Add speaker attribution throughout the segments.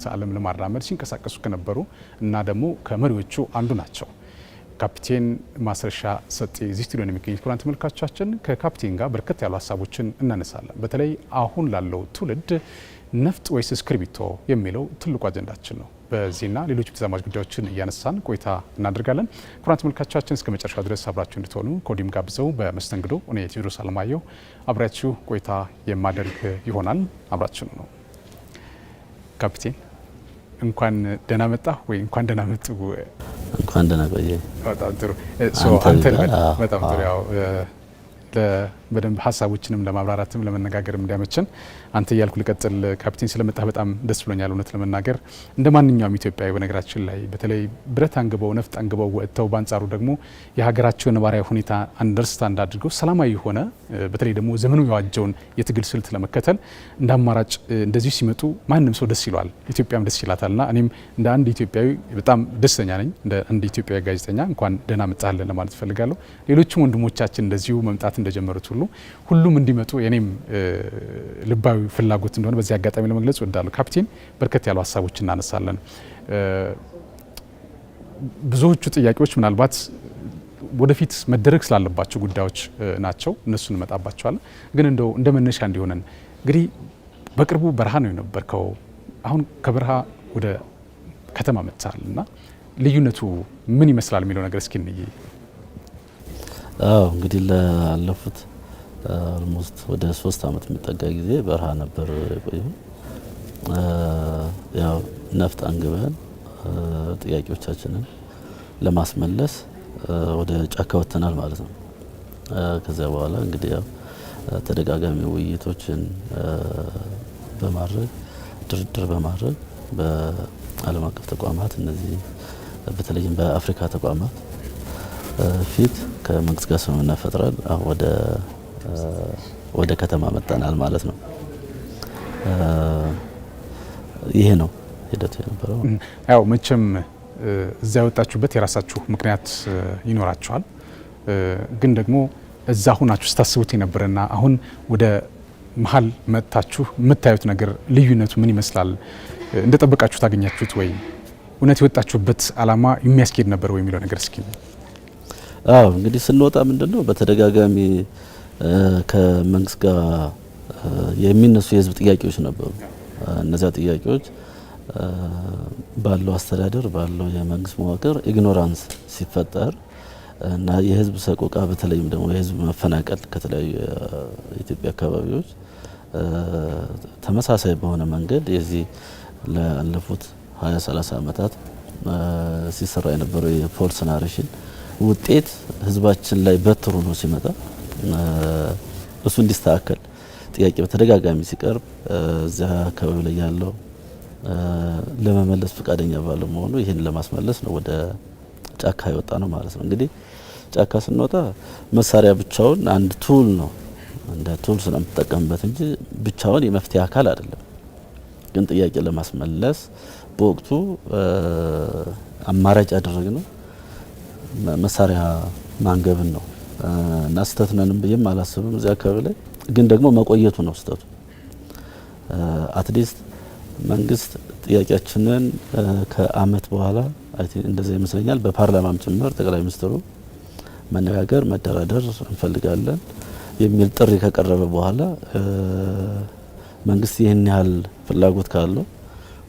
Speaker 1: ርዕዮተ ዓለም ለማራመድ ሲንቀሳቀሱ ከነበሩ እና ደግሞ ከመሪዎቹ አንዱ ናቸው። ካፒቴን ማስረሻ ሰጤ እዚህ ስቱዲዮ የሚገኙት ክቡራን ተመልካቾቻችን ከካፒቴን ጋር በርከት ያሉ ሀሳቦችን እናነሳለን። በተለይ አሁን ላለው ትውልድ ነፍጥ ወይስ እስክርቢቶ የሚለው ትልቁ አጀንዳችን ነው። በዚህና ሌሎች ተዛማጅ ጉዳዮችን እያነሳን ቆይታ እናደርጋለን። ክቡራን ተመልካቾቻችን እስከ መጨረሻው ድረስ አብራችሁ እንድትሆኑ ኮዲም ጋብዘው በመስተንግዶ እኔ ቴዎድሮስ አለማየሁ አብራችሁ ቆይታ የማደርግ ይሆናል። አብራችሁ ነው። ካፒቴን እንኳን ደህና መጣ ወይ እንኳን ደህና መጡ።
Speaker 2: እንኳን ደህና ቆየ።
Speaker 1: በጣም ጥሩ በጣም ጥሩ። ያው በደንብ ሀሳቦችንም ለማብራራትም ለመነጋገር እንዲያመችን አንተ እያልኩ ልቀጥል። ካፒቴን ስለመጣ በጣም ደስ ብሎኛል። እውነት ለመናገር እንደ ማንኛውም ኢትዮጵያዊ በነገራችን ላይ በተለይ ብረት አንግበው ነፍጥ አንግበው ወጥተው በአንጻሩ ደግሞ የሀገራቸውን ነባራዊ ሁኔታ አንደርስታንድ አድርገው ሰላማዊ የሆነ በተለይ ደግሞ ዘመኑ የዋጀውን የትግል ስልት ለመከተል እንደ አማራጭ እንደዚህ ሲመጡ ማንም ሰው ደስ ይለዋል፣ ኢትዮጵያም ደስ ይላታልና እኔም እንደ አንድ ኢትዮጵያዊ በጣም ደስተኛ ነኝ። እንደ አንድ ኢትዮጵያዊ ጋዜጠኛ እንኳን ደህና መጣህልን ለማለት ፈልጋለሁ። ሌሎችም ወንድሞቻችን እንደዚሁ መምጣት እንደጀመሩት ሁሉም እንዲመጡ የኔም ልባዊ ፍላጎት እንደሆነ በዚህ አጋጣሚ ለመግለጽ እወዳለሁ። ካፒቴን በርከት ያሉ ሀሳቦች እናነሳለን። ብዙዎቹ ጥያቄዎች ምናልባት ወደፊት መደረግ ስላለባቸው ጉዳዮች ናቸው። እነሱን እንመጣባቸዋለን። ግን እንደው እንደ መነሻ እንዲሆነን እንግዲህ በቅርቡ በረሃ ነው የነበርከው። አሁን ከበረሃ ወደ ከተማ መጥተሃል እና ልዩነቱ ምን ይመስላል የሚለው ነገር እስኪ እንይ።
Speaker 2: እንግዲህ ላለፉት ኦልሞስት ወደ 3 አመት የሚጠጋ ጊዜ በረሃ ነበር የቆየው። ያው ነፍጥ አንግበን ጥያቄዎቻችንን ለማስመለስ ወደ ጫካ ወጥተናል ማለት ነው። ከዚያ በኋላ እንግዲህ ያው ተደጋጋሚ ውይይቶችን በማድረግ ድርድር በማድረግ በዓለም አቀፍ ተቋማት እነዚህ በተለይም በአፍሪካ ተቋማት ፊት ከመንግስት ጋር ስምምነት ፈጥረን ወደ ከተማ መጣናል ማለት ነው። ይሄ ነው ሂደቱ የነበረው።
Speaker 1: ያው መቼም እዛ ያወጣችሁበት የራሳችሁ ምክንያት ይኖራችኋል። ግን ደግሞ እዛ ሁናችሁ ስታስቡት የነበረና አሁን ወደ መሀል መጥታችሁ የምታዩት ነገር ልዩነቱ ምን ይመስላል? እንደጠበቃችሁ ታገኛችሁት ወይ? እውነት የወጣችሁበት አላማ የሚያስኬድ ነበር ወይ የሚለው ነገር እስኪ።
Speaker 2: እንግዲህ ስንወጣ ምንድነው በተደጋጋሚ ከመንግስት ጋር የሚነሱ የህዝብ ጥያቄዎች ነበሩ። እነዚያ ጥያቄዎች ባለው አስተዳደር ባለው የመንግስት መዋቅር ኢግኖራንስ ሲፈጠር እና የህዝብ ሰቆቃ በተለይም ደግሞ የህዝብ መፈናቀል ከተለያዩ የኢትዮጵያ አካባቢዎች ተመሳሳይ በሆነ መንገድ የዚህ ላለፉት 20-30 አመታት ሲሰራ የነበረው የፎልስ ናሬሽን ውጤት ህዝባችን ላይ በትሩ ነው ሲመጣ እሱ እንዲስተካከል ጥያቄ በተደጋጋሚ ሲቀርብ እዚያ አካባቢ ላይ ያለው ለመመለስ ፈቃደኛ ባለመሆኑ ይህን ለማስመለስ ነው ወደ ጫካ የወጣ ነው ማለት ነው። እንግዲህ ጫካ ስንወጣ መሳሪያ ብቻውን አንድ ቱል ነው፣ እንደ ቱል ስለምትጠቀምበት እንጂ ብቻውን የመፍትሄ አካል አይደለም። ግን ጥያቄ ለማስመለስ በወቅቱ አማራጭ ያደረግነው መሳሪያ ማንገብን ነው እና ስህተት ነንም ብዬም አላስብም። እዚያ አካባቢ ላይ ግን ደግሞ መቆየቱ ነው ስህተቱ። አትሊስት መንግስት ጥያቄያችንን ከአመት በኋላ እንደዚህ ይመስለኛል በፓርላማም ጭምር ጠቅላይ ሚኒስትሩ መነጋገር መደራደር እንፈልጋለን የሚል ጥሪ ከቀረበ በኋላ መንግስት ይህን ያህል ፍላጎት ካለው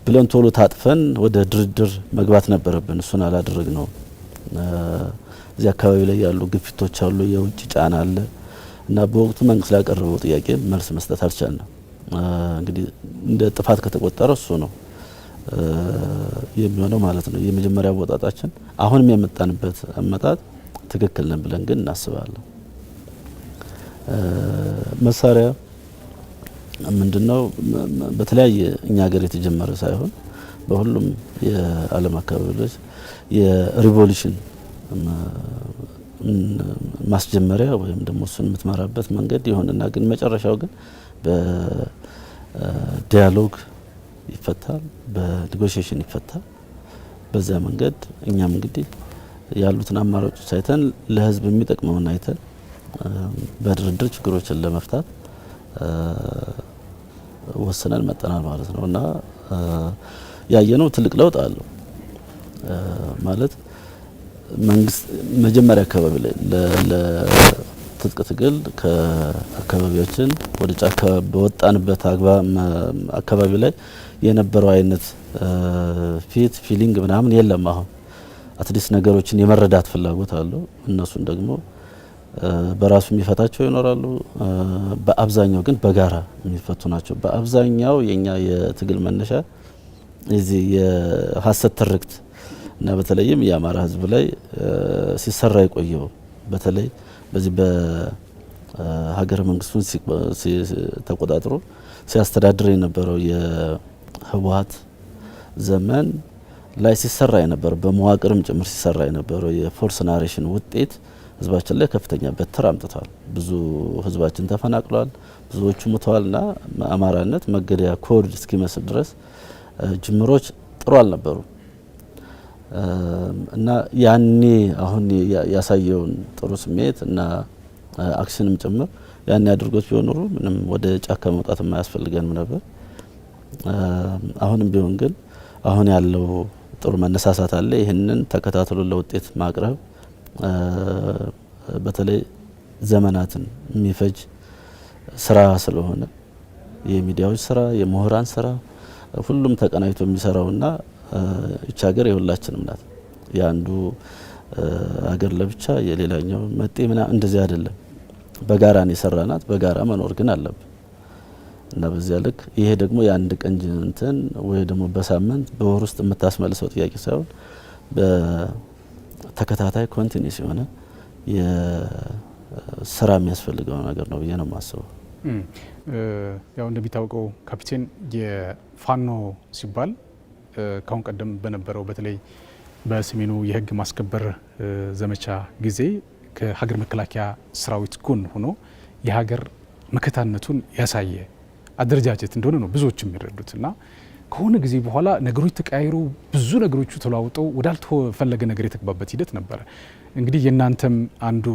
Speaker 2: ብለን ቶሎ ታጥፈን ወደ ድርድር መግባት ነበረብን። እሱን አላደረግነው። እዚህ አካባቢ ላይ ያሉ ግፊቶች አሉ፣ የውጭ ጫና አለ እና በወቅቱ መንግስት ላቀረበው ጥያቄ መልስ መስጠት አልቻልንም። እንግዲህ እንደ ጥፋት ከተቆጠረ እሱ ነው የሚሆነው ማለት ነው። የመጀመሪያ ወጣታችን አሁንም የመጣንበት አመጣጥ ትክክል ነን ብለን ግን እናስባለን። መሳሪያ ምንድነው በተለያየ እኛ ሀገር የተጀመረ ሳይሆን በሁሉም የዓለም አካባቢዎች የሪቮሉሽን ማስጀመሪያ ወይም ደግሞ እሱን የምትመራበት መንገድ ይሆንና ግን መጨረሻው ግን በዲያሎግ ይፈታል፣ በኔጎሽዬሽን ይፈታል። በዛ መንገድ እኛም እንግዲህ ያሉትን አማራጮች አይተን ለህዝብ የሚጠቅመውን አይተን በድርድር ችግሮችን ለመፍታት ወስነን መጠናል ማለት ነው እና ያየነው ትልቅ ለውጥ አለው። ማለት መንግስት መጀመሪያ አካባቢ ላይ ለትጥቅ ትግል ከአካባቢያችን ወደ ጫካ በወጣንበት አካባቢ ላይ የነበረው አይነት ፊሊንግ ምናምን የለም። አሁን አትሊስት ነገሮችን የመረዳት ፍላጎት አለው። እነሱን ደግሞ በራሱ የሚፈታቸው ይኖራሉ። በአብዛኛው ግን በጋራ የሚፈቱ ናቸው። በአብዛኛው የኛ የትግል መነሻ እዚህ የሀሰት ትርክት እና በተለይም የአማራ ሕዝብ ላይ ሲሰራ የቆየው በተለይ በዚህ በሀገረ መንግስቱን ተቆጣጥሮ ሲያስተዳድር የነበረው የህወሓት ዘመን ላይ ሲሰራ የነበረው በመዋቅርም ጭምር ሲሰራ የነበረው የፎርስ ናሬሽን ውጤት ህዝባችን ላይ ከፍተኛ በትር አምጥቷል። ብዙ ህዝባችን ተፈናቅሏል፣ ብዙዎቹ ሙተዋልና አማራነት መገደያ ኮድ እስኪመስል ድረስ ጅምሮች ጥሩ አልነበሩ እና ያኔ አሁን ያሳየውን ጥሩ ስሜት እና አክሽንም ጭምር ያኔ አድርጎት ቢሆን ኖሮ ምንም ወደ ጫካ መውጣት የማያስፈልገንም ነበር። አሁንም ቢሆን ግን አሁን ያለው ጥሩ መነሳሳት አለ። ይህንን ተከታትሎ ለውጤት ማቅረብ በተለይ ዘመናትን የሚፈጅ ስራ ስለሆነ የሚዲያዎች ስራ፣ የምሁራን ስራ ሁሉም ተቀናይቶ የሚሰራውና እቺ ሀገር የሁላችንም ናት። ያንዱ ሀገር ለብቻ የሌላኛው መጤ ምናምን እንደዚህ አይደለም። በጋራ ነው የሰራናት። በጋራ መኖር ግን አለብን እና በዚያ ልክ ይሄ ደግሞ የአንድ ቀን እንትን ወይ ደግሞ በሳምንት በወር ውስጥ የምታስመልሰው ጥያቄ ሳይሆን በተከታታይ ኮንቲኒስ የሆነ የስራ የሚያስፈልገው ነገር ነው ብዬ ነው የማስበው።
Speaker 1: ያው እንደሚታወቀው ካፒቴን የፋኖ ሲባል ካሁን ቀደም በነበረው በተለይ በሰሜኑ የህግ ማስከበር ዘመቻ ጊዜ ከሀገር መከላከያ ሰራዊት ጎን ሆኖ የሀገር መከታነቱን ያሳየ አደረጃጀት እንደሆነ ነው ብዙዎች የሚረዱት እና ከሆነ ጊዜ በኋላ ነገሮች ተቀያይሮ ብዙ ነገሮቹ ተለዋውጠው ወዳልተፈለገ ነገር የተገባበት ሂደት ነበረ። እንግዲህ የእናንተም አንዱ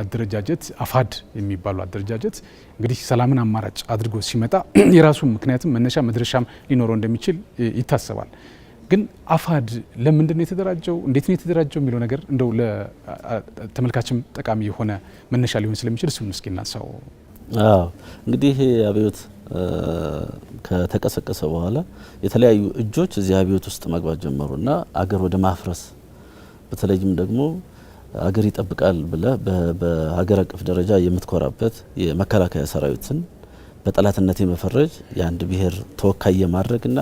Speaker 1: አደረጃጀት አፋድ የሚባለው አደረጃጀት እንግዲህ ሰላምን አማራጭ አድርጎ ሲመጣ የራሱ ምክንያትም መነሻ መድረሻም ሊኖረው እንደሚችል ይታሰባል። ግን አፋድ ለምንድን ነው የተደራጀው፣ እንዴት ነው የተደራጀው የሚለው ነገር እንደው ለተመልካችም ጠቃሚ የሆነ መነሻ ሊሆን ስለሚችል እሱን እስኪ እናንሳው።
Speaker 2: እንግዲህ አብዮት ከተቀሰቀሰ በኋላ የተለያዩ እጆች እዚህ አብዮት ውስጥ መግባት ጀመሩና አገር ወደ ማፍረስ በተለይም ደግሞ አገር ይጠብቃል ብለ በሀገር አቀፍ ደረጃ የምትኮራበት የመከላከያ ሰራዊትን በጠላትነት የመፈረጅ የአንድ ብሔር ተወካይ የማድረግና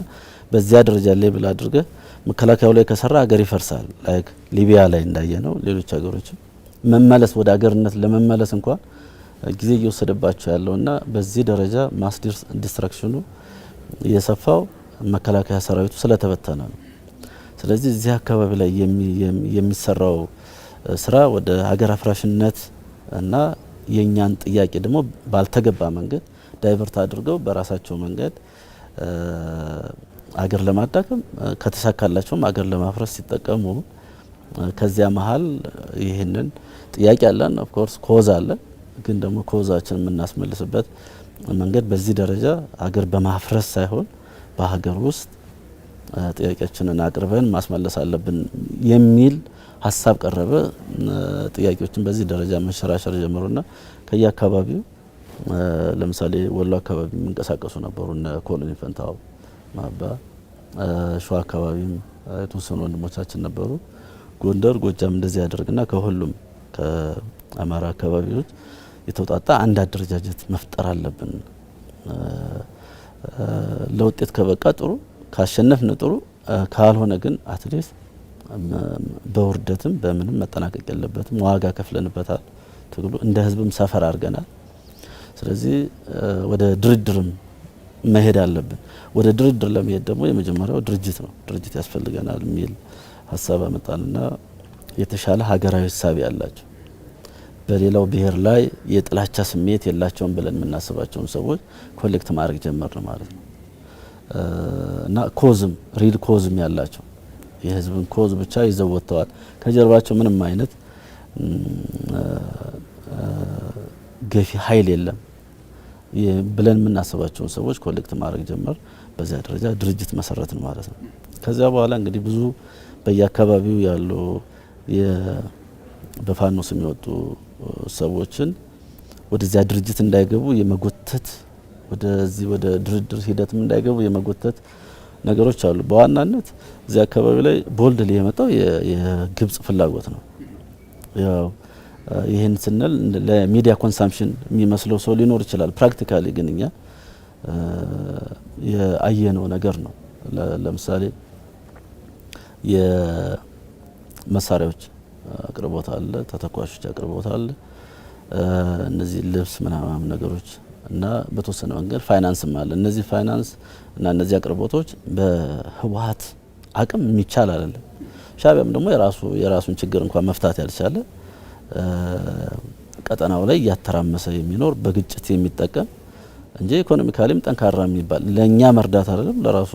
Speaker 2: በዚያ ደረጃ ላይ ብላ አድርገ መከላከያው ላይ ከሰራ ሀገር ይፈርሳል። ላይክ ሊቢያ ላይ እንዳየ ነው። ሌሎች ሀገሮችም መመለስ ወደ ሀገርነት ለመመለስ እንኳን ጊዜ እየወሰደባቸው ያለውና በዚህ ደረጃ ማስ ዲስትራክሽኑ የሰፋው መከላከያ ሰራዊቱ ስለተበተነ ነው። ስለዚህ እዚህ አካባቢ ላይ የሚሰራው ስራ ወደ ሀገር አፍራሽነት እና የኛን ጥያቄ ደግሞ ባልተገባ መንገድ ዳይቨርት አድርገው በራሳቸው መንገድ አገር ለማዳከም ከተሳካላቸውም አገር ለማፍረስ ሲጠቀሙ ከዚያ መሀል ይህንን ጥያቄ አለን። ኦፍ ኮርስ ኮዝ አለ። ግን ደግሞ ኮዛችን የምናስመልስበት መንገድ በዚህ ደረጃ አገር በማፍረስ ሳይሆን በሀገር ውስጥ ጥያቄያችንን አቅርበን ማስመለስ አለብን የሚል ሀሳብ ቀረበ። ጥያቄዎችን በዚህ ደረጃ መሸራሸር ጀመሩና ከየአካባቢው ለምሳሌ ወሎ አካባቢ የሚንቀሳቀሱ ነበሩ እነ ኮሎኔል ፈንታው ማባ፣ ሸዋ አካባቢም የተወሰኑ ወንድሞቻችን ነበሩ። ጎንደር፣ ጎጃም እንደዚህ ያደርግና ከሁሉም ከአማራ አካባቢዎች የተውጣጣ አንድ አደረጃጀት መፍጠር አለብን። ለውጤት ከበቃ ጥሩ፣ ካሸነፍን ጥሩ፣ ካልሆነ ግን አትሊስት በውርደትም በምንም መጠናቀቅ የለበትም። ዋጋ ከፍለንበታል። ትግሉ እንደ ህዝብም ሰፈር አድርገናል። ስለዚህ ወደ ድርድርም መሄድ አለብን። ወደ ድርድር ለመሄድ ደግሞ የመጀመሪያው ድርጅት ነው። ድርጅት ያስፈልገናል የሚል ሀሳብ አመጣንና የተሻለ ሀገራዊ ሀሳብ ያላቸው በሌላው ብሔር ላይ የጥላቻ ስሜት የላቸውም ብለን የምናስባቸውን ሰዎች ኮሌክት ማድረግ ጀመርን ማለት ነው እና ኮዝም ሪል ኮዝም ያላቸው የህዝብን ኮዝ ብቻ ይዘው ወጥተዋል። ከጀርባቸው ምንም አይነት ገፊ ኃይል የለም ብለን የምናስባቸውን ሰዎች ኮሌክት ማድረግ ጀመር። በዚያ ደረጃ ድርጅት መሰረትን ማለት ነው። ከዚያ በኋላ እንግዲህ ብዙ በየአካባቢው ያሉ በፋኖ ስም የወጡ ሰዎችን ወደዚያ ድርጅት እንዳይገቡ የመጎተት ወደዚህ ወደ ድርድር ሂደትም እንዳይገቡ የመጎተት ነገሮች አሉ። በዋናነት እዚህ አካባቢ ላይ ቦልድ የመጣው የግብጽ ፍላጎት ነው። ያው ይህን ስንል ለሚዲያ ኮንሳምፕሽን የሚመስለው ሰው ሊኖር ይችላል። ፕራክቲካሊ ግን እኛ የአየነው ነገር ነው። ለምሳሌ የመሳሪያዎች አቅርቦት አለ፣ ተተኳሾች አቅርቦት አለ፣ እነዚህ ልብስ ምናምን ነገሮች እና በተወሰነ መንገድ ፋይናንስም አለ። እነዚህ ፋይናንስ እና እነዚህ አቅርቦቶች በህወሓት አቅም የሚቻል አይደለም። ሻዕቢያም ደግሞ የራሱን ችግር እንኳን መፍታት ያልቻለ ቀጠናው ላይ እያተራመሰ የሚኖር በግጭት የሚጠቀም እንጂ ኢኮኖሚካሊም ጠንካራ የሚባል ለኛ መርዳት አይደለም ለራሱ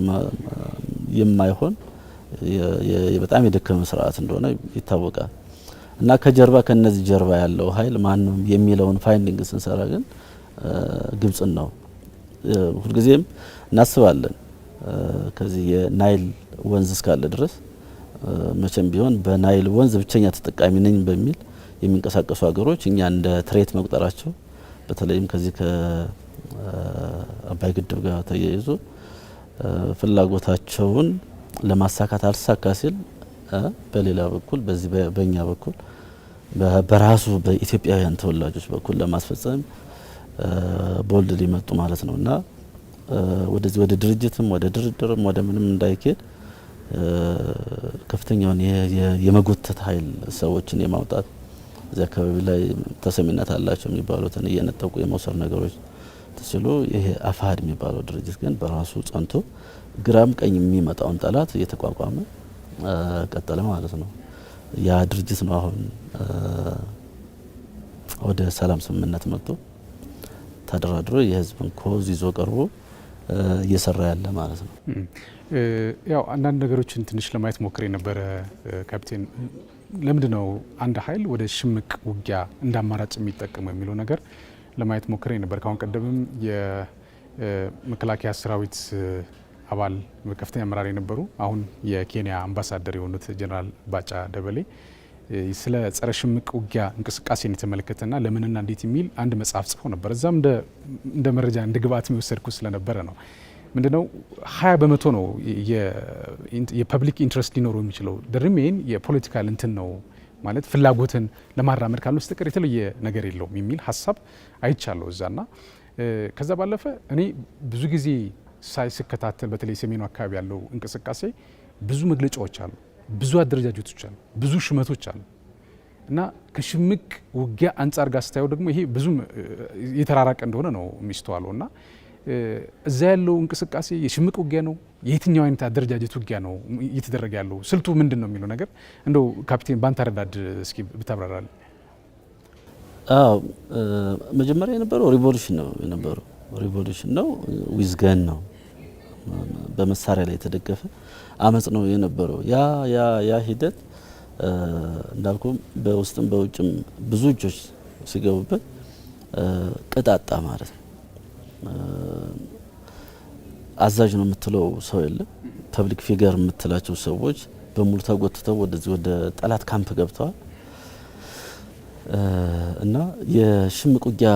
Speaker 2: የማይሆን በጣም የደከመ ስርዓት እንደሆነ ይታወቃል። እና ከጀርባ ከነዚህ ጀርባ ያለው ኃይል ማን ነው የሚለውን ፋይንዲንግ ስንሰራ ግን ግብጽን ነው ሁልጊዜም እናስባለን። ከዚህ የናይል ወንዝ እስካለ ድረስ መቼም ቢሆን በናይል ወንዝ ብቸኛ ተጠቃሚ ነኝ በሚል የሚንቀሳቀሱ ሀገሮች እኛ እንደ ትሬት መቁጠራቸው በተለይም ከዚህ ከአባይ ግድብ ጋር ተያይዞ ፍላጎታቸውን ለማሳካት አልሳካ ሲል በሌላ በኩል በዚህ በእኛ በኩል በራሱ በኢትዮጵያውያን ተወላጆች በኩል ለማስፈጸም ቦልድ ሊመጡ ማለት ነው። እና ወደዚህ ወደ ድርጅትም ወደ ድርድርም ወደ ምንም እንዳይኬድ ከፍተኛውን የመጎተት ኃይል ሰዎችን የማውጣት እዚህ አካባቢ ላይ ተሰሚነት አላቸው የሚባሉትን እየነጠቁ የመውሰድ ነገሮች ተስሎ ይሄ አፋሕድ የሚባለው ድርጅት ግን በራሱ ጸንቶ ግራም ቀኝ የሚመጣውን ጠላት እየተቋቋመ ቀጠለ ማለት ነው። ያ ድርጅት ነው አሁን ወደ ሰላም ስምምነት መጥቶ ተደራድሮ የህዝብን ኮዝ ይዞ ቀርቦ እየሰራ ያለ ማለት ነው።
Speaker 1: ያው አንዳንድ ነገሮችን ትንሽ ለማየት ሞክሬ ነበረ ካፒቴን። ለምንድነው አንድ ኃይል ወደ ሽምቅ ውጊያ እንደ አማራጭ የሚጠቀመው የሚለው ነገር ለማየት ሞክሬ ነበር። ካሁን ቀደምም የመከላከያ ሰራዊት አባል ከፍተኛ አመራር የነበሩ አሁን የኬንያ አምባሳደር የሆኑት ጀነራል ባጫ ደበሌ ስለ ጸረ ሽምቅ ውጊያ እንቅስቃሴን የተመለከተና ለምንና እንዴት የሚል አንድ መጽሐፍ ጽፎ ነበር። እዛም እንደ መረጃ እንደ ግብአት የሚወሰድኩ ስለነበረ ነው። ምንድነው 20% ነው የፐብሊክ ኢንትረስት ሊኖረው የሚችለው ድርሜን የፖለቲካል እንትን ነው ማለት ፍላጎትን ለማራመድ ካለ በስተቀር የተለየ ነገር የለውም የሚል ሀሳብ አይቻለሁ እዛና ከዛ ባለፈ እኔ ብዙ ጊዜ ሳይስከታተል በተለይ ሰሜኑ አካባቢ ያለው እንቅስቃሴ ብዙ መግለጫዎች አሉ፣ ብዙ አደረጃጀቶች አሉ፣ ብዙ ሽመቶች አሉ እና ከሽምቅ ውጊያ አንጻር ጋር ስታየው ደግሞ ይሄ ብዙ የተራራቀ እንደሆነ ነው የሚስተዋለው። እና እዛ ያለው እንቅስቃሴ የሽምቅ ውጊያ ነው የየትኛው አይነት አደረጃጀት ውጊያ ነው እየተደረገ ያለው ስልቱ ምንድን ነው የሚለው ነገር እንደው ካፒቴን ባንተ አረዳድ እስኪ ብታብራራል።
Speaker 2: መጀመሪያ የነበረው ሪቮሉሽን ነው ዊዝገን ነው በመሳሪያ ላይ የተደገፈ አመጽ ነው የነበረው። ያ ሂደት እንዳልኩም በውስጥም በውጭም ብዙ እጆች ሲገቡበት ቅጣጣ ማለት ነው። አዛዥ ነው የምትለው ሰው የለም። ፐብሊክ ፊገር የምትላቸው ሰዎች በሙሉ ተጎትተው ወደዚህ ወደ ጠላት ካምፕ ገብተዋል እና የሽምቅ ውጊያ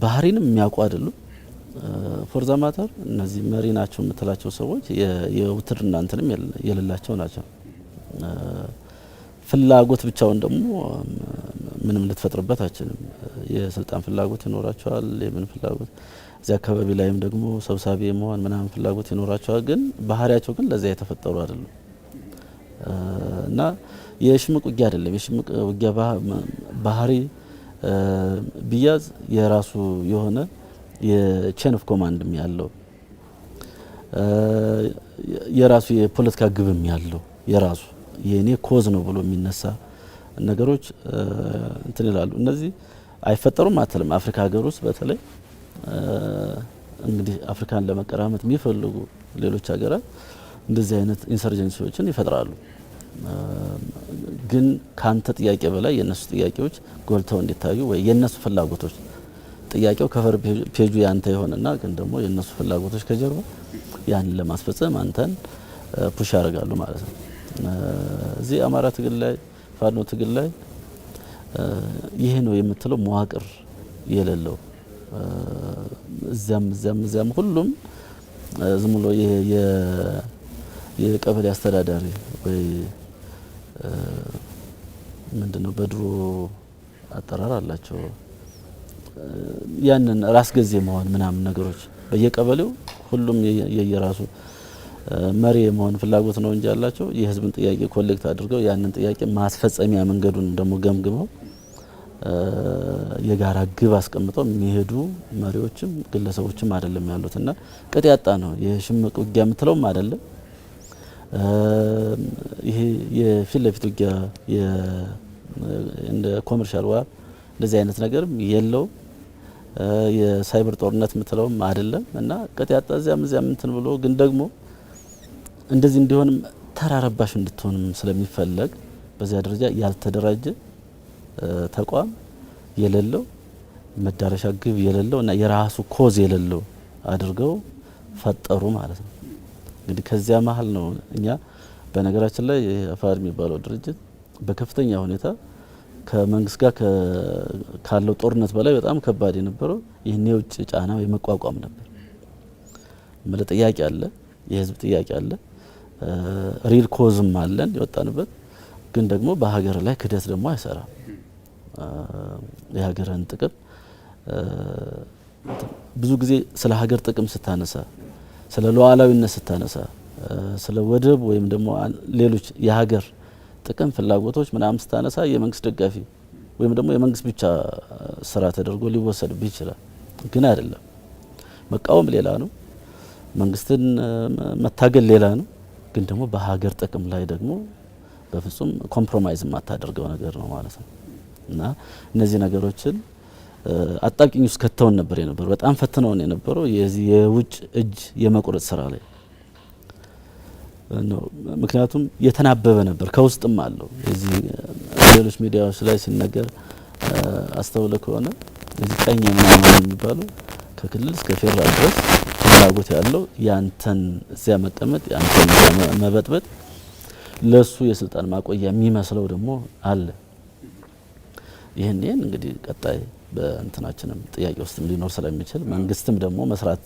Speaker 2: ባህሪንም የሚያውቁ አይደሉም። ፎርዛ ማተር እነዚህ መሪ ናቸው የምትላቸው ሰዎች የውትድርና እንትንም የሌላቸው ናቸው። ፍላጎት ብቻውን ደግሞ ምንም ልትፈጥርበት አይችልም። የስልጣን ፍላጎት ይኖራቸዋል። የምን ፍላጎት እዚህ አካባቢ ላይም ደግሞ ሰብሳቢ መሆን ምናምን ፍላጎት ይኖራቸዋል። ግን ባህሪያቸው ግን ለዚያ የተፈጠሩ አይደሉም እና የሽምቅ ውጊያ አይደለም። የሽምቅ ውጊያ ባህሪ ቢያዝ የራሱ የሆነ የቼን ኦፍ ኮማንድም ያለው የራሱ የፖለቲካ ግብም ያለው የራሱ የኔ ኮዝ ነው ብሎ የሚነሳ ነገሮች እንትን ይላሉ። እነዚህ አይፈጠሩም አትልም። አፍሪካ ሀገር ውስጥ በተለይ እንግዲህ አፍሪካን ለመቀራመጥ የሚፈልጉ ሌሎች ሀገራት እንደዚህ አይነት ኢንሰርጀንሲዎችን ይፈጥራሉ። ግን ካንተ ጥያቄ በላይ የነሱ ጥያቄዎች ጎልተው እንዲታዩ ወይ የነሱ ፍላጎቶች ጥያቄው ከቨር ፔጁ ያንተ የሆነና ግን ደግሞ የነሱ ፍላጎቶች ከጀርባ ያንን ለማስፈጸም አንተን ፑሽ ያደርጋሉ ማለት ነው። እዚህ አማራ ትግል ላይ ፋኖ ትግል ላይ ይሄ ነው የምትለው መዋቅር የሌለው እዚያም ሁሉም ዝም ብሎ የቀበሌ አስተዳዳሪ ወይ ምንድነው በድሮ አጠራር አላቸው ያንን ራስ ገዝ መሆን ምናምን ነገሮች በየቀበሌው ሁሉም የየራሱ መሪ የመሆን ፍላጎት ነው እንጂ ያላቸው የህዝብን ጥያቄ ኮሌክት አድርገው ያንን ጥያቄ ማስፈጸሚያ መንገዱን ደግሞ ገምግመው የጋራ ግብ አስቀምጠው የሚሄዱ መሪዎችም ግለሰቦችም አይደለም ያሉትና ቅጥ ያጣ ነው። የሽምቅ ውጊያ የምትለውም አይደለም። ይሄ የፊት ለፊት ውጊያ እንደ ኮመርሻል ዋር እንደዚህ አይነት ነገርም የለው። የሳይበር ጦርነት የምትለውም አይደለም እና ቅጥ ያጣ እዚያም እንትን ብሎ ግን ደግሞ እንደዚህ እንዲሆንም ተራረባሽ እንድትሆንም ስለሚፈለግ በዚያ ደረጃ ያልተደራጀ ተቋም የሌለው መዳረሻ ግብ የሌለው እና የራሱ ኮዝ የሌለው አድርገው ፈጠሩ ማለት ነው። እንግዲህ ከዚያ መሀል ነው እኛ በነገራችን ላይ አፋር የሚባለው ድርጅት በከፍተኛ ሁኔታ ከመንግስት ጋር ካለው ጦርነት በላይ በጣም ከባድ የነበረው ይሄን የውጭ ጫና የመቋቋም ነበር። ማለት ጥያቄ አለ፣ የህዝብ ጥያቄ አለ፣ ሪል ኮዝም አለን የወጣንበት ግን ደግሞ በሀገር ላይ ክደት ደግሞ አይሰራም። የሀገርን ጥቅም ብዙ ጊዜ ስለ ሀገር ጥቅም ስታነሳ ስለ ሉዓላዊነት ስታነሳ ስለ ወደብ ወይም ደግሞ ሌሎች የሀገር ጥቅም ፍላጎቶች ምናምን ስታነሳ የመንግስት ደጋፊ ወይም ደግሞ የመንግስት ብቻ ስራ ተደርጎ ሊወሰድብህ ይችላል። ግን አይደለም። መቃወም ሌላ ነው፣ መንግስትን መታገል ሌላ ነው። ግን ደግሞ በሀገር ጥቅም ላይ ደግሞ በፍጹም ኮምፕሮማይዝ የማታደርገው ነገር ነው ማለት ነው። እና እነዚህ ነገሮችን አጣብቂኝ ውስጥ ከተውን ነበር የነበረው በጣም ፈትነውን የነበረው የዚህ የውጭ እጅ የመቁረጥ ስራ ላይ ነው። ምክንያቱም የተናበበ ነበር ከውስጥም አለው። እዚህ ሌሎች ሚዲያዎች ላይ ሲነገር አስተውለ ከሆነ እዚህ ቀኝ ምናምን የሚባለው ከክልል እስከ ፌደራል ድረስ ፍላጎት ያለው ያንተን እዚያ መቀመጥ ያንተን መበጥበጥ ለሱ የስልጣን ማቆያ የሚመስለው ደግሞ አለ። ይሄን እንግዲህ ቀጣይ በእንትናችንም ጥያቄ ውስጥም ሊኖር ስለሚችል መንግስትም ደግሞ መስራት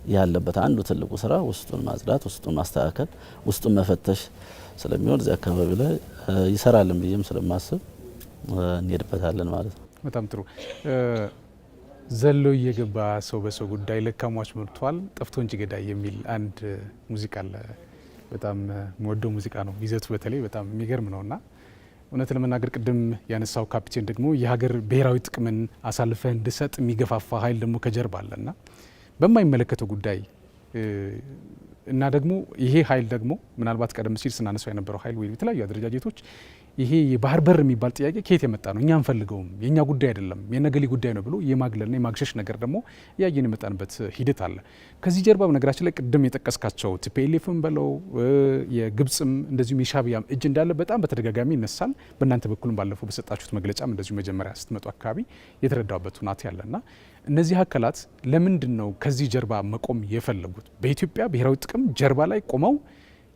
Speaker 2: ያለበት አንዱ ትልቁ ስራ ውስጡን ማጽዳት፣ ውስጡን ማስተካከል፣ ውስጡን መፈተሽ ስለሚሆን እዚህ አካባቢ ላይ ይሰራልን ብዬም ስለማስብ እንሄድበታለን ማለት ነው።
Speaker 1: በጣም ጥሩ። ዘሎ እየገባ ሰው በሰው ጉዳይ ለካሟች ሞልቷል ጠፍቶ እንጂ ገዳይ የሚል አንድ ሙዚቃ አለ። በጣም የምወደው ሙዚቃ ነው። ይዘቱ በተለይ በጣም የሚገርም ነውና እውነት ለመናገር ቅድም ያነሳው ካፒቴን ደግሞ የሀገር ብሔራዊ ጥቅምን አሳልፈህ እንድሰጥ የሚገፋፋ ኃይል ደግሞ ከጀርባ አለና በማይመለከተው ጉዳይ እና ደግሞ ይሄ ኃይል ደግሞ ምናልባት ቀደም ሲል ስናነሳው የነበረው ኃይል ወይ የተለያዩ አደረጃጀቶች ይሄ የባህር በር የሚባል ጥያቄ ከየት የመጣ ነው? እኛ አንፈልገውም፣ የኛ ጉዳይ አይደለም፣ የነገሌ ጉዳይ ነው ብሎ የማግለልና የማግሸሽ ነገር ደግሞ እያየን የመጣንበት ሂደት አለ። ከዚህ ጀርባ በነገራችን ላይ ቅድም የጠቀስካቸው ቲፒኤልኤፍም በለው የግብጽም እንደዚሁም የሻዕቢያም እጅ እንዳለ በጣም በተደጋጋሚ ይነሳል። በእናንተ በኩልም ባለፈው በሰጣችሁት መግለጫም እንደዚሁ መጀመሪያ ስትመጡ አካባቢ የተረዳውበት ሁናት ያለና እነዚህ አካላት ለምንድን ነው ከዚህ ጀርባ መቆም የፈለጉት? በኢትዮጵያ ብሔራዊ ጥቅም ጀርባ ላይ ቆመው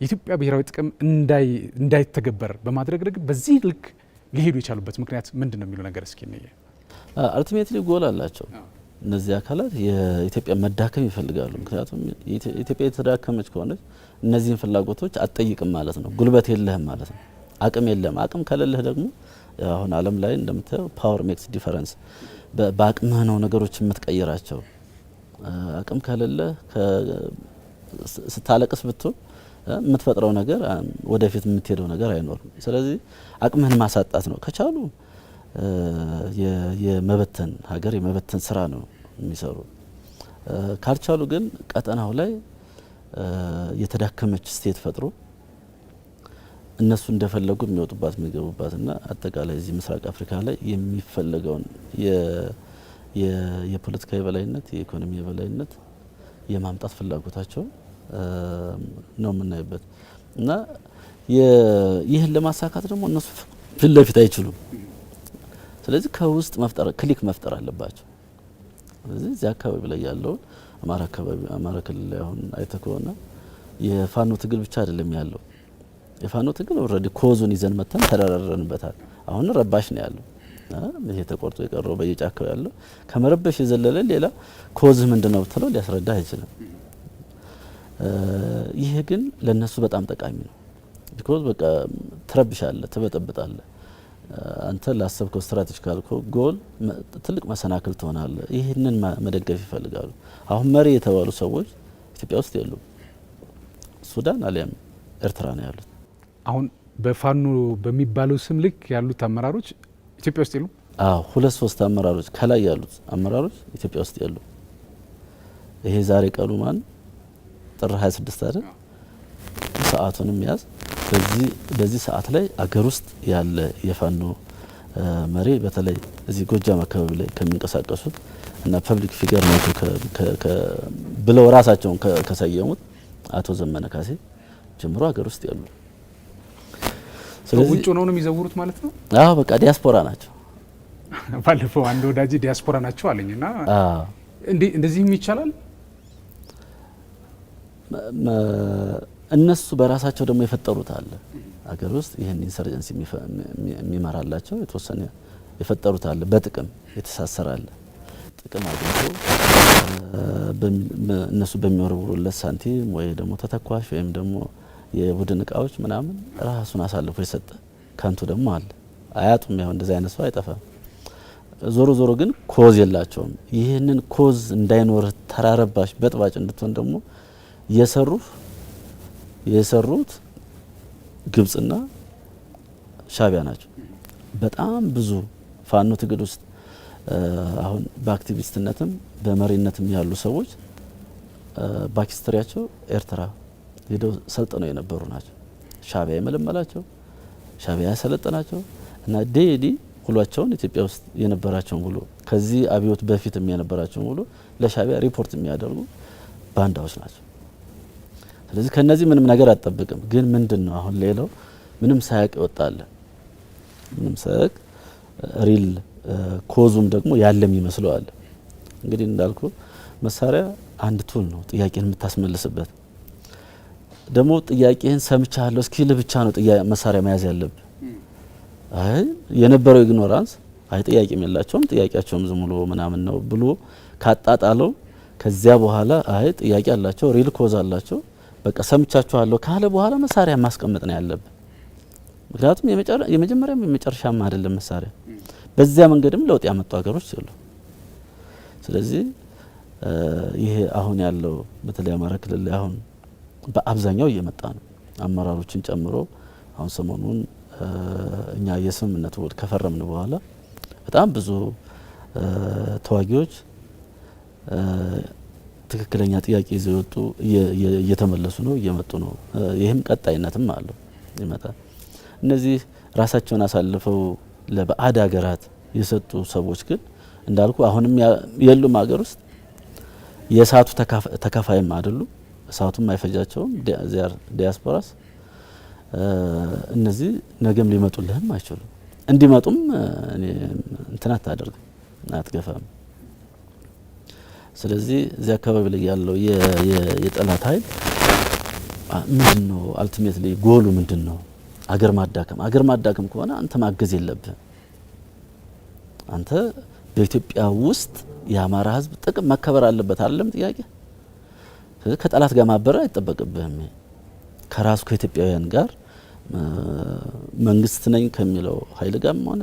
Speaker 1: የኢትዮጵያ ብሔራዊ ጥቅም እንዳይተገበር በማድረግ ረገድ በዚህ ልክ ሊሄዱ የቻሉበት ምክንያት ምንድን ነው የሚለው ነገር እስኪ እንየ።
Speaker 2: አልቲሜትሊ ጎል አላቸው እነዚህ አካላት የኢትዮጵያ መዳከም ይፈልጋሉ። ምክንያቱም ኢትዮጵያ የተዳከመች ከሆነች እነዚህን ፍላጎቶች አትጠይቅም ማለት ነው። ጉልበት የለህም ማለት ነው። አቅም የለህም። አቅም ከሌለህ ደግሞ አሁን ዓለም ላይ እንደምታየው ፓወር ሜክስ ዲፈረንስ በአቅምህ ነው ነገሮች የምትቀይራቸው። አቅም ከሌለህ ስታለቅስ ብትሆን የምትፈጥረው ነገር ወደፊት የምትሄደው ነገር አይኖርም። ስለዚህ አቅምህን ማሳጣት ነው። ከቻሉ የመበተን ሀገር የመበተን ስራ ነው የሚሰሩ። ካልቻሉ ግን ቀጠናው ላይ የተዳከመች ስቴት ፈጥሮ እነሱ እንደፈለጉ የሚወጡባት የሚገቡባትና አጠቃላይ እዚህ ምስራቅ አፍሪካ ላይ የሚፈለገውን የፖለቲካ የበላይነት የኢኮኖሚ የበላይነት የማምጣት ፍላጎታቸው ነው የምናይበት እና ይህን ለማሳካት ደግሞ እነሱ ፊት ለፊት አይችሉም። ስለዚህ ከውስጥ ክሊክ መፍጠር አለባቸው። እዚህ አካባቢ ላይ ያለው አማራ ክልል ላይ አሁን አይተህ ከሆነ የፋኖ ትግል ብቻ አይደለም ያለው። የፋኖ ትግል ኦልሬዲ ኮዙን ይዘን መተን ተደራረንበታል። አሁን ረባሽ ነው ያለው። ይሄ ተቆርጦ የቀረው በየጫካው ያለው ከመረበሽ የዘለለ ሌላ ኮዝ ምንድነው ብትለው ሊያስረዳ አይችልም። ይሄ ግን ለነሱ በጣም ጠቃሚ ነው። ቢኮዝ በቃ ትረብሻለህ፣ ትበጠብጣለህ። አንተ ላሰብከው ስትራቴጂካል ጎል ትልቅ መሰናክል ትሆናለህ። ይህንን መደገፍ ይፈልጋሉ። አሁን መሪ የተባሉ ሰዎች ኢትዮጵያ ውስጥ የሉም። ሱዳን አሊያም ኤርትራ ነው ያሉት።
Speaker 1: አሁን በፋኖ በሚባለው ስም ልክ ያሉት አመራሮች ኢትዮጵያ ውስጥ የሉም።
Speaker 2: አዎ 2-3 አመራሮች ከላይ ያሉት አመራሮች ኢትዮጵያ ውስጥ የሉም። ይሄ ዛሬ ቀኑ ማን ጥር 26 አይደል? ሰዓቱንም ያዝ። በዚህ ሰዓት ላይ አገር ውስጥ ያለ የፋኖ መሪ በተለይ እዚህ ጎጃም አካባቢ ላይ ከሚንቀሳቀሱት እና ፐብሊክ ፊገር ናቸው ብለው ራሳቸውን ከሰየሙት አቶ ዘመነ ካሴ ጀምሮ አገር ውስጥ ያሉ።
Speaker 1: ስለዚህ ውጭ ነው የሚዘውሩት ማለት ነው።
Speaker 2: አዎ በቃ ዲያስፖራ ናቸው።
Speaker 1: ባለፈው አንድ ወዳጅ ዲያስፖራ ናቸው አለኝና እንደዚህም ይቻላል። እነሱ በራሳቸው ደግሞ የፈጠሩት አለ አገር ውስጥ ይህን ኢንሰርጀንሲ የሚመራላቸው የተወሰነ የፈጠሩት አለ። በጥቅም የተሳሰረ አለ። ጥቅም አግኝቶ እነሱ በሚወረውሩለት ሳንቲም ወይ ደግሞ ተተኳሽ ወይም ደግሞ የቡድን እቃዎች ምናምን ራሱን አሳልፎ የሰጠ ከንቱ ደግሞ አለ። አያጡም። ያው እንደዚህ አይነት ሰው አይጠፋም። ዞሮ ዞሮ ግን ኮዝ የላቸውም። ይህንን ኮዝ እንዳይኖር ተራረባሽ በጥባጭ እንድትሆን ደግሞ የሰሩት ግብጽና ሻቢያ ናቸው። በጣም ብዙ ፋኖ ትግል ውስጥ አሁን በአክቲቪስትነትም በመሪነትም ያሉ ሰዎች ባክስትሪያቸው ኤርትራ ሄደው ሰልጥነው የነበሩ ናቸው። ሻቢያ የመለመላቸው፣ ሻቢያ ያሰለጠናቸው እና ዴዲ ሁሏቸውን ኢትዮጵያ ውስጥ የነበራቸውን ሁሉ ከዚህ አብዮት በፊትም የነበራቸውን ሁሉ ለሻቢያ ሪፖርት የሚያደርጉ ባንዳዎች ናቸው። ስለዚህ ከነዚህ ምንም ነገር አትጠብቅም። ግን ምንድነው አሁን ሌላው ምንም ሳያቅ ይወጣል። ምንም ሳያቅ ሪል ኮዙም ደግሞ ያለም ይመስለዋል። እንግዲህ እንዳልኩ መሳሪያ አንድ ቱል ነው፣ ጥያቄን የምታስመልስበት። ደግሞ ጥያቄን ሰምቻለሁ እስኪል ብቻ ነው መሳሪያ መያዝ ያለብህ። አይ የነበረው ኢግኖራንስ አይ ጥያቄም የላቸውም ጥያቄያቸውም ዝም ብሎ ምናምን ነው ብሎ ካጣጣለው ከዚያ በኋላ አይ ጥያቄ አላቸው ሪል ኮዝ አላቸው በቃ ሰምቻችኋለሁ ካለ በኋላ መሳሪያ ማስቀመጥ ነው ያለብህ። ምክንያቱም የመጀመሪያም የመጨረሻም አይደለም መሳሪያ። በዚያ መንገድም ለውጥ ያመጡ ሀገሮች አሉ። ስለዚህ ይሄ አሁን ያለው በተለይ አማራ ክልል ላይ አሁን በአብዛኛው እየመጣ ነው አመራሮችን ጨምሮ። አሁን ሰሞኑን እኛ የስምምነት ውል ከፈረምን በኋላ በጣም ብዙ ተዋጊዎች ትክክለኛ ጥያቄ ይዘው ወጡ እየተመለሱ ነው እየመጡ ነው። ይሄም ቀጣይነትም አለው ይመጣል። እነዚህ ራሳቸውን አሳልፈው ለባዕድ ሀገራት የሰጡ ሰዎች ግን እንዳልኩ አሁንም የሉም ሀገር ውስጥ የእሳቱ ተካፋይም አይደሉም። እሳቱም አይፈጃቸውም። ዲያስፖራስ እነዚህ ነገም ሊመጡልህም አይችሉም። እንዲመጡም እንትን አታደርግም፣ አትገፋም። ስለዚህ እዚህ አካባቢ ላይ ያለው የጠላት ኃይል ምንድነው? አልቲሜትሊ ጎሉ ምንድነው? አገር ማዳከም ከሆነ አንተ ማገዝ የለብህም። አንተ በኢትዮጵያ ውስጥ የአማራ ሕዝብ ጥቅም መከበር አለበት አይደለም ጥያቄ። ስለዚህ ከጠላት ጋር ማበረ አይጠበቅብህም። ከራሱ ከኢትዮጵያውያን ጋር መንግስት ነኝ ከሚለው ኃይል ጋርም ሆነ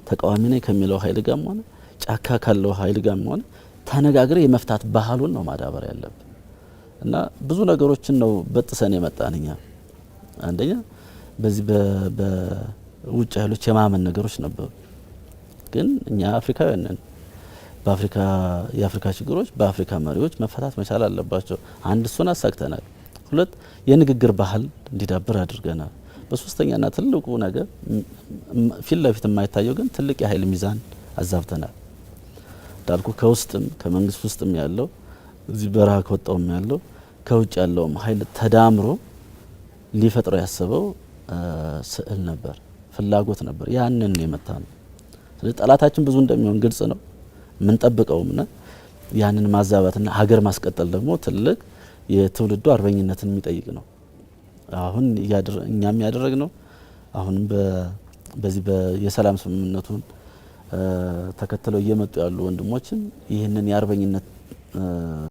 Speaker 1: ተቃዋሚ ነኝ ከሚለው ኃይል ጋርም ሆነ ጫካ ካለው ኃይል ጋርም ሆነ ተነጋግረ የመፍታት ባህሉን ነው ማዳበር ያለብን። እና ብዙ ነገሮችን ነው በጥሰን የመጣንኛ። አንደኛ በዚህ በውጭ ኃይሎች የማመን ነገሮች ነበሩ። ግን እኛ አፍሪካውያን ነን። የአፍሪካ ችግሮች በአፍሪካ መሪዎች መፈታት መቻል አለባቸው። አንድ እሱን አሳክተናል። ሁለት የንግግር ባህል እንዲዳብር አድርገናል። በሶስተኛና ትልቁ ነገር ፊት ለፊት የማይታየው ግን ትልቅ የኃይል ሚዛን አዛብተናል። እንዳልኩ ከውስጥም ከመንግስት ውስጥም ያለው እዚህ በረሃ ከወጣውም ያለው ከውጭ ያለውም ኃይል ተዳምሮ ሊፈጥረው ያሰበው ስዕል ነበር፣ ፍላጎት ነበር። ያንን የመታ ነው። ስለዚህ ጠላታችን ብዙ እንደሚሆን ግልጽ ነው። ምን ጠብቀውምና
Speaker 2: ያንን ማዛባትና ሀገር ማስቀጠል ደግሞ ትልቅ የትውልዱ አርበኝነትን የሚጠይቅ ነው። አሁን እኛም ያደረግነው አሁንም በዚህ የሰላም ስምምነቱን ተከትለው እየመጡ ያሉ ወንድሞችን ይህንን የአርበኝነት